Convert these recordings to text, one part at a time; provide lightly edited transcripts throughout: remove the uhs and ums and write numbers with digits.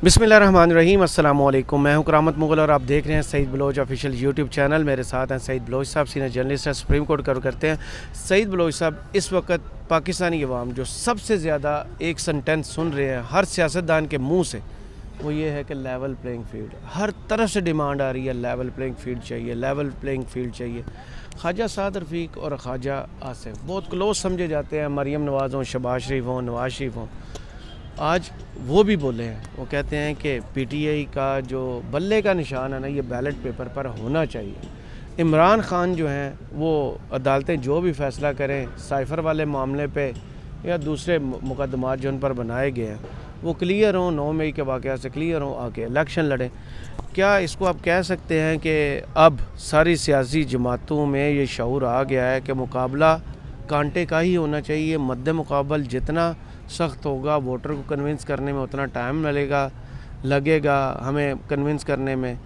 बिस्मिल्लाहिर्रहमानिर्रहीम, अस्सलाम वालेकुम। मैं हूं करामत मुगल और आप देख रहे हैं Saeed Baloch official YouTube channel. मेरे साथ हैं सईद बलोच साहब, सीनियर जर्नलिस्ट हैं, सुप्रीम कोर्ट कवर करते हैं। सईद बलोच साहब, इस वक्त पाकिस्तानी अवाम जो सबसे ज़्यादा एक सेंटेंस सुन रहे हैं हर सियासतदान के मुँह से, वो ये है कि लेवल प्लेइंग फील्ड। हर तरफ से डिमांड आ रही है, लेवल प्लेइंग फील्ड चाहिए, लेवल प्लेइंग फील्ड चाहिए। ख्वाजा साद रफ़ीक और ख्वाजा आसिफ बहुत क्लोज समझे जाते हैं, मरीम नवाज़ हों, शहबाज शरीफ हों, नवाज शरीफ हों। आज वो भी बोले हैं, वो कहते हैं कि पीटीआई का जो बल्ले का निशान है ना, ये बैलेट पेपर पर होना चाहिए। इमरान खान जो हैं वो अदालतें जो भी फ़ैसला करें साइफ़र वाले मामले पे या दूसरे मुकदमात जो उन पर बनाए गए हैं वो क्लियर हों, 9 मई के वाक़या से क्लियर हों, आके इलेक्शन लड़ें। क्या इसको आप कह सकते हैं कि अब सारी सियासी जमातों में ये शऊर आ गया है कि मुकाबला कांटे का ही होना चाहिए, मद्दे मुकाबल जितना सख्त होगा वोटर को कन्विंस करने में उतना टाइम लगेगा हमें कन्विंस करने में।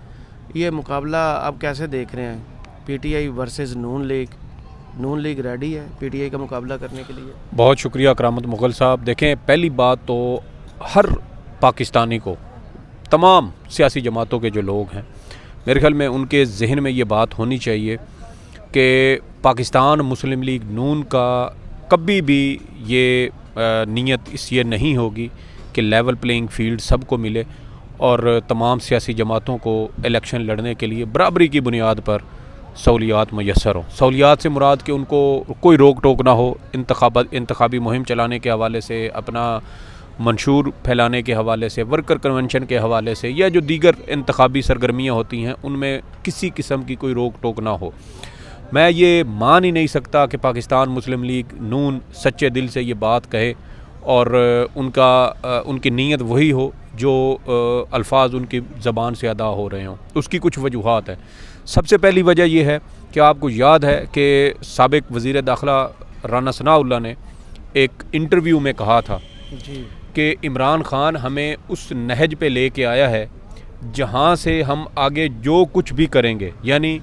ये मुकाबला आप कैसे देख रहे हैं? पीटीआई वर्सेस नून लीग रेडी है पीटीआई का मुकाबला करने के लिए? बहुत शुक्रिया करामत मुगल साहब। देखें, पहली बात तो हर पाकिस्तानी को, तमाम सियासी जमातों के जो लोग हैं, मेरे ख्याल में उनके जहन में ये बात होनी चाहिए कि पाकिस्तान मुस्लिम लीग नून का कभी भी ये नीयत ये नहीं होगी कि लेवल प्लेइंग फील्ड सबको मिले और तमाम सियासी जमातों को इलेक्शन लड़ने के लिए बराबरी की बुनियाद पर सहूलियात मैसर हों। सहूलियात से मुराद कि उनको कोई रोक टोक ना हो इंतखाबी मुहिम चलाने के हवाले से, अपना मंशूर फैलाने के हवाले से, वर्कर कन्वेंशन के हवाले से, या जो दीगर इंतखाबी सरगर्मियाँ होती हैं उनमें किसी किस्म की कोई रोक टोक ना हो। मैं ये मान ही नहीं सकता कि पाकिस्तान मुस्लिम लीग नून सच्चे दिल से ये बात कहे और उनकी नीयत वही हो जो अल्फाज उनकी ज़बान से अदा हो रहे हों। उसकी कुछ वजूहात हैं। सबसे पहली वजह यह है कि आपको याद है कि साबिक वज़ीर दाखिला राना सनाउल्लाह ने एक इंटरव्यू में कहा था कि इमरान खान हमें उस नहज पे लेके आया है जहाँ से हम आगे जो कुछ भी करेंगे, यानी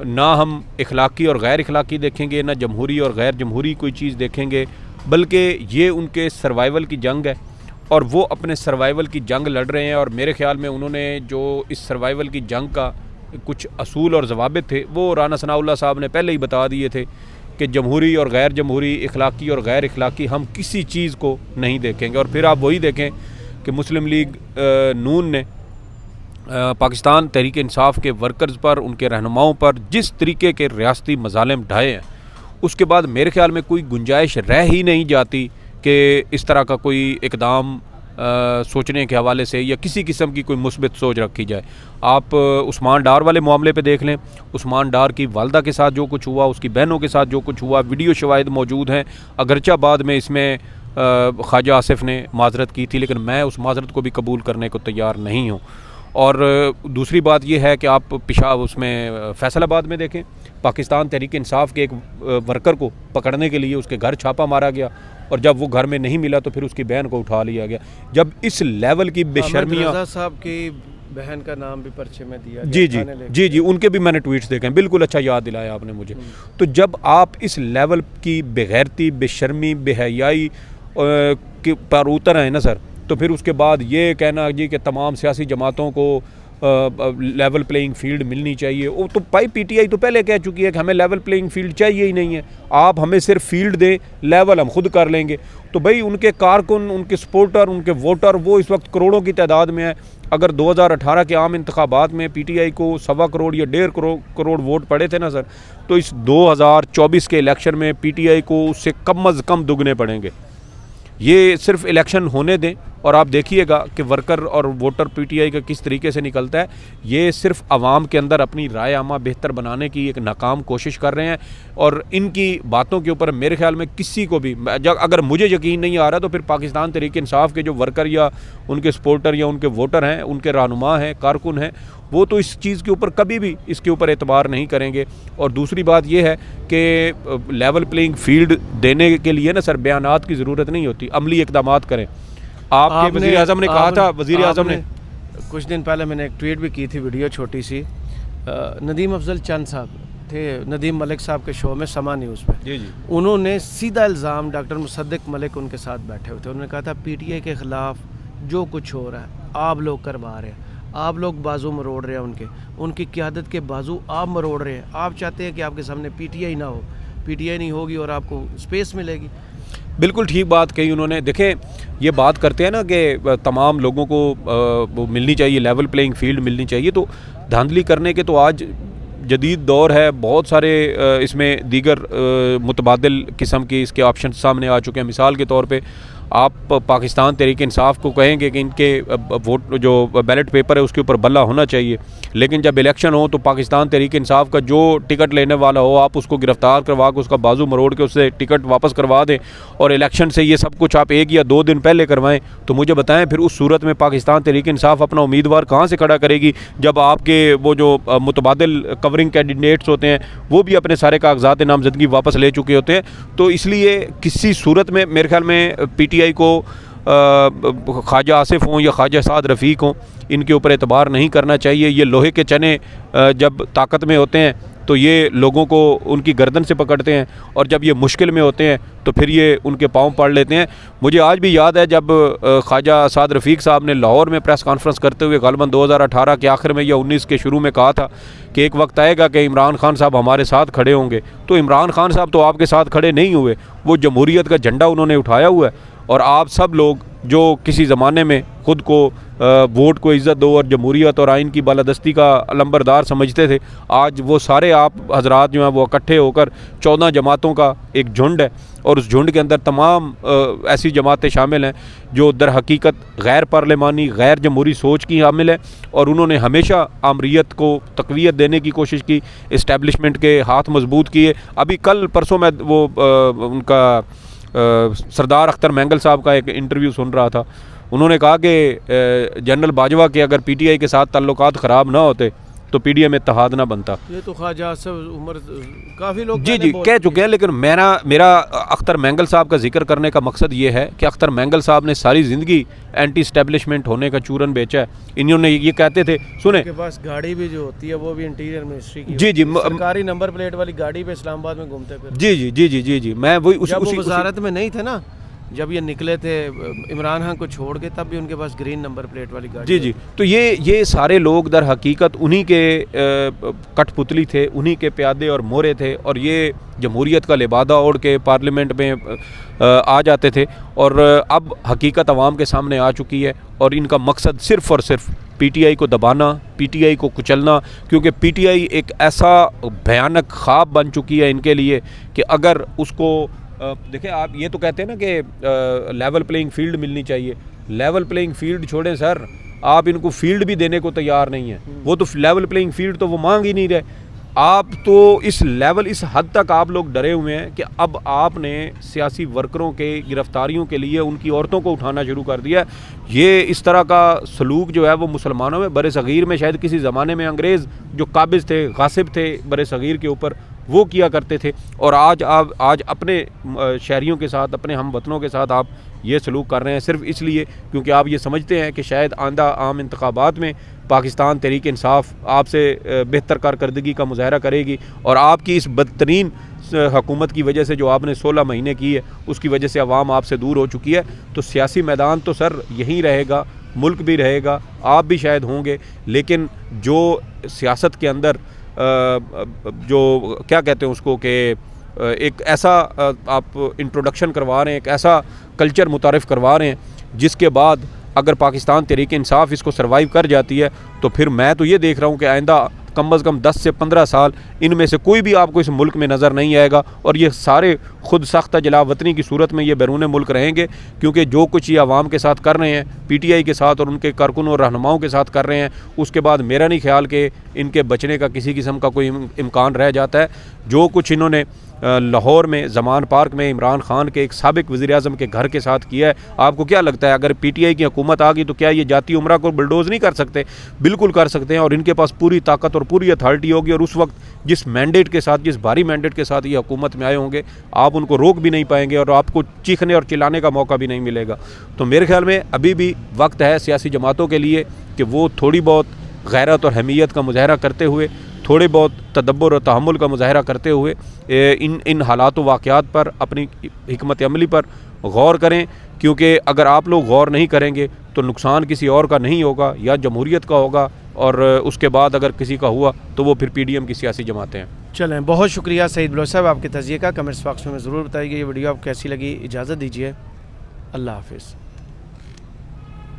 ना हम इखलाकी और गैर इखलाकी देखेंगे, ना जमहूरी और गैर जमहूरी कोई चीज़ देखेंगे, बल्कि ये उनके सर्वाइवल की जंग है और वो अपने सर्वाइवल की जंग लड़ रहे हैं। और मेरे ख़्याल में उन्होंने जो इस सर्वाइवल की जंग का कुछ असूल और ज़वाबित थे वो राना सनाउल्लाह साहब ने पहले ही बता दिए थे कि जमहूरी और गैर जमहूरी, इखलाकी और गैर इखलाकी हम किसी चीज़ को नहीं देखेंगे। और फिर आप वही देखें कि मुस्लिम लीग नून ने पाकिस्तान तहरीक इंसाफ के वर्कर्स पर, उनके रहनुमाओं पर जिस तरीके के रियासती मजालिम ढाए हैं, उसके बाद मेरे ख्याल में कोई गुंजाइश रह ही नहीं जाती कि इस तरह का कोई इकदाम सोचने के हवाले से या किसी किस्म की कोई मुस्बित सोच रखी जाए। आप उस्मान डार वाले मामले पे देख लें, उस्मान डार की वालदा के साथ जो कुछ हुआ, उसकी बहनों के साथ जो कुछ हुआ, वीडियो शवाहिद मौजूद हैं। अगरचा बाद में इसमें ख्वाजा आसिफ ने माजरत की थी, लेकिन मैं उस माजरत को भी कबूल करने को तैयार नहीं हूँ। और दूसरी बात यह है कि आप उसमें फैसलाबाद में देखें, पाकिस्तान तहरीक इंसाफ के एक वर्कर को पकड़ने के लिए उसके घर छापा मारा गया और जब वो घर में नहीं मिला तो फिर उसकी बहन को उठा लिया गया। जब इस लेवल की बेशर्मियाँ, साहब की बहन का नाम भी पर्चे में दिया जी, उनके भी मैंने ट्वीट्स देखे हैं। बिल्कुल अच्छा याद दिलाया आपने मुझे। तो जब आप इस लेवल की बेगैरती, बेशर्मी, बेहयाई पर उतर आए ना सर, तो फिर उसके बाद ये कहना जी कि तमाम सियासी जमातों को लेवल प्लेइंग फील्ड मिलनी चाहिए, वो तो पीटीआई तो पहले कह चुकी है कि हमें लेवल प्लेइंग फील्ड चाहिए ही नहीं है, आप हमें सिर्फ फील्ड दें, लेवल हम खुद कर लेंगे। तो भाई उनके कारकुन, उनके सपोर्टर, उनके वोटर वो इस वक्त करोड़ों की तादाद में है। अगर 2018 के आम इंतखाबात में पीटीआई को 1.25 करोड़ या 1.5 करोड़ वोट पड़े थे ना सर, तो इस 2024 के इलेक्शन में पीटीआई को उससे कम अज़ कम दुगने पड़ेंगे। ये सिर्फ इलेक्शन होने दें और आप देखिएगा कि वर्कर और वोटर पीटीआई का किस तरीके से निकलता है। ये सिर्फ आवाम के अंदर अपनी राय आमा बेहतर बनाने की एक नाकाम कोशिश कर रहे हैं और इनकी बातों के ऊपर मेरे ख्याल में किसी को भी, अगर मुझे यकीन नहीं आ रहा तो फिर पाकिस्तान तहरीक इंसाफ के जो वर्कर या उनके सपोर्टर या उनके वोटर हैं, उनके रहनुमा हैं, कारकुन हैं, वो तो इस चीज़ के ऊपर कभी भी इसके ऊपर एतबार नहीं करेंगे। और दूसरी बात यह है कि लेवल प्लेइंग फील्ड देने के लिए ना सर बयानात की ज़रूरत नहीं होती, अमली इक़दामात करें। आपके वज़ीर आज़म ने कहा था, वज़ीर आज़म ने कुछ दिन पहले मैंने एक ट्वीट भी की थी, वीडियो छोटी सी, नदीम अफजल चंद साहब थे नदीम मलिक साहब के शो में समा न्यूज़ पे, जी। उन्होंने सीधा इल्ज़ाम, डॉक्टर मुसद्दिक मलिक उनके साथ बैठे हुए थे, उन्होंने कहा था पीटीआई के ख़िलाफ़ जो कुछ हो रहा है आप लोग करवा रहे हैं, आप लोग बाजू मरोड़ रहे हैं, उनकी क़यादत के बाजू आप मरोड़ रहे हैं। आप चाहते हैं कि आपके सामने पीटीआई ना हो, पीटीआई नहीं होगी और आपको स्पेस मिलेगी। बिल्कुल ठीक बात कही उन्होंने। देखें, ये बात करते हैं ना कि तमाम लोगों को वो मिलनी चाहिए, लेवल प्लेइंग फील्ड मिलनी चाहिए, तो धांधली करने के तो आज जदीद दौर है। बहुत सारे इसमें दीगर मुतबादिल किस्म के इसके ऑप्शन सामने आ चुके हैं। मिसाल के तौर पे आप पाकिस्तान तहरीक इंसाफ को कहेंगे कि इनके वोट जो बैलेट पेपर है उसके ऊपर बल्ला होना चाहिए, लेकिन जब इलेक्शन हो तो पाकिस्तान तहरीक इंसाफ का जो टिकट लेने वाला हो आप उसको गिरफ़्तार करवा के उसका बाजू मरोड़ के उससे टिकट वापस करवा दें और इलेक्शन से ये सब कुछ आप 1 या 2 दिन पहले करवाएं, तो मुझे बताएं फिर उस सूरत में पाकिस्तान तहरीक इंसाफ अपना उम्मीदवार कहाँ से खड़ा करेगी, जब आपके वो जो मुतबादिल कवरिंग कैंडिडेट्स होते हैं वो भी अपने सारे कागजात नामजदगी वापस ले चुके होते हैं। तो इसलिए किसी सूरत में मेरे ख्याल में पीटीआई को ख्वाजा आसिफ हों या ख्वाजा साद रफ़ीक हों, इनके ऊपर एतबार नहीं करना चाहिए। ये लोहे के चने जब ताकत में होते हैं तो ये लोगों को उनकी गर्दन से पकड़ते हैं, और जब ये मुश्किल में होते हैं तो फिर ये उनके पाँव पड़ लेते हैं। मुझे आज भी याद है जब ख्वाजा साद रफ़ीक साहब ने लाहौर में प्रेस कॉन्फ्रेंस करते हुए ग़ालिबन 2018 के आखिर में या 19 के शुरू में कहा था कि एक वक्त आएगा कि इमरान खान साहब हमारे साथ खड़े होंगे। तो इमरान खान साहब तो आपके साथ खड़े नहीं हुए, वो जमहूरियत का झंडा उन्होंने उठाया हुआ है। और आप सब लोग जो किसी ज़माने में ख़ुद को वोट को इज़्ज़त दो और जमहूरियत और आइन की बालादस्ती का अलंबरदार समझते थे, आज वो सारे आप हजरात जो हैं वो इकट्ठे होकर 14 जमातों का एक झुंड है, और उस झुंड के अंदर तमाम ऐसी जमातें शामिल हैं जो दर हकीकत गैर पार्लिमानी गैर जमहूरी सोच की हामिल है, और उन्होंने हमेशा आमरीत को तक़वियत देने की कोशिश की, इस्टेब्लिशमेंट के हाथ मजबूत किए। अभी कल परसों मैं वो उनका सरदार अख्तर मैंगल साहब का एक इंटरव्यू सुन रहा था। उन्होंने कहा कि जनरल बाजवा के अगर पीटीआई के साथ ताल्लुकात ख़राब ना होते तो पीडीएम में इत्तेहाद ना बनता। ये तो ख्वाजा उमर काफ़ी लोग जी कह चुके हैं, लेकिन मेरा अख्तर मैंगल साहब का जिक्र करने का मकसद ये है कि अख्तर मैंगल साहब ने सारी ज़िंदगी एंटी स्टैब्लिशमेंट होने का चूरन बेचा है। इन्होंने ये कहते थे, सुने के पास गाड़ी भी जो होती है वो भी इंटीरियर मिनिस्ट्री की, जी सरकारी नंबर प्लेट वाली गाड़ी पे इस्लामाबाद में घूमते फिर। जी मैं वही उस वजारत में नहीं थे ना, जब ये निकले थे इमरान खान को छोड़ के, तब भी उनके पास ग्रीन नंबर प्लेट वाली गाड़ी। जी तो ये सारे लोग दर हकीकत उन्हीं के कठपुतली थे, उन्हीं के प्यादे और मोरे थे, और ये जमहूरियत का लिबादा ओढ़ के पार्लियामेंट में आ जाते थे। और अब हकीकत अवाम के सामने आ चुकी है, और इनका मकसद सिर्फ़ और सिर्फ पीटीआई को दबाना, पीटीआई को कुचलना, क्योंकि पीटीआई एक ऐसा भयानक ख्वाब बन चुकी है इनके लिए कि अगर उसको देखिए, आप ये तो कहते हैं ना कि लेवल प्लेइंग फील्ड मिलनी चाहिए। लेवल प्लेइंग फील्ड छोड़ें सर, आप इनको फील्ड भी देने को तैयार नहीं है। वो तो लेवल प्लेइंग फील्ड तो वो मांग ही नहीं रहे। आप तो इस हद तक आप लोग डरे हुए हैं कि अब आपने सियासी वर्करों के गिरफ्तारियों के लिए उनकी औरतों को उठाना शुरू कर दिया। ये इस तरह का सलूक जो है वो मुसलमानों में बरे सग़ीर में शायद किसी ज़माने में अंग्रेज़ जो काबिज़ थे, गासिब थे बरे सग़ीर के ऊपर, वो किया करते थे। और आज अपने शहरियों के साथ, अपने हम वतनों के साथ आप ये सलूक कर रहे हैं सिर्फ इसलिए क्योंकि आप ये समझते हैं कि शायद आंदा आम इंतखाबात में पाकिस्तान तहरीक इंसाफ आपसे बेहतर कारकर्दगी का मुजाहरा करेगी, और आपकी इस बदतरीन हुकूमत की वजह से जो आपने 16 महीने की है उसकी वजह से आवाम आपसे दूर हो चुकी है। तो सियासी मैदान तो सर यहीं रहेगा, मुल्क भी रहेगा, आप भी शायद होंगे, लेकिन जो सियासत के अंदर जो क्या कहते हैं उसको कि एक ऐसा आप इंट्रोडक्शन करवा रहे हैं, एक ऐसा कल्चर मुतारिफ़ करवा रहे हैं जिसके बाद अगर पाकिस्तान तहरीक इंसाफ इसको सर्वाइव कर जाती है तो फिर मैं तो ये देख रहा हूँ कि आइंदा कम अज़ कम 10 से 15 साल इनमें से कोई भी आपको इस मुल्क में नज़र नहीं आएगा, और ये सारे खुद सख्त जलावतनी की सूरत में ये बैरून मुल्क रहेंगे, क्योंकि जो कुछ ये आवाम के साथ कर रहे हैं, पीटीआई के साथ और उनके कारकुनों और रहनुमाओं के साथ कर रहे हैं, उसके बाद मेरा नहीं ख्याल कि इनके बचने का किसी किस्म का कोई इम्कान रह जाता है। जो कुछ इन्होंने लाहौर में ज़मान पार्क में इमरान खान के एक साबिक वज़ीर-ए-आज़म के घर के साथ किया है, आपको क्या लगता है अगर पीटीआई की हुकूमत आ गई तो क्या ये जाती उमरा को बुलडोज़ नहीं कर सकते? बिल्कुल कर सकते हैं, और इनके पास पूरी ताकत और पूरी अथॉरिटी होगी, और उस वक्त जिस मैंडेट के साथ, जिस भारी मैंडेट के साथ ये हुकूमत में आए होंगे, आप उनको रोक भी नहीं पाएंगे और आपको चीखने और चिल्लाने का मौका भी नहीं मिलेगा। तो मेरे ख्याल में अभी भी वक्त है सियासी जमातों के लिए कि वो थोड़ी बहुत गैरत और हमीयत का मुजाहरा करते हुए, थोड़े बहुत तदब्बर और तहम्मुल का मुजाहरा करते हुए इन हालात व वाक़यात पर, अपनी हिकमत अमली पर गौर करें। क्योंकि अगर आप लोग गौर नहीं करेंगे तो नुकसान किसी और का नहीं होगा, या जमहूरियत का होगा, और उसके बाद अगर किसी का हुआ तो वो फिर PDM की सियासी जमातें हैं। चलें, बहुत शुक्रिया सईद बलोच साहब आपके तज़िये का। कमेंट्स बॉक्स में ज़रूर बताइए ये वीडियो आपको कैसी लगी। इजाज़त दीजिए, अल्लाह हाफिज़।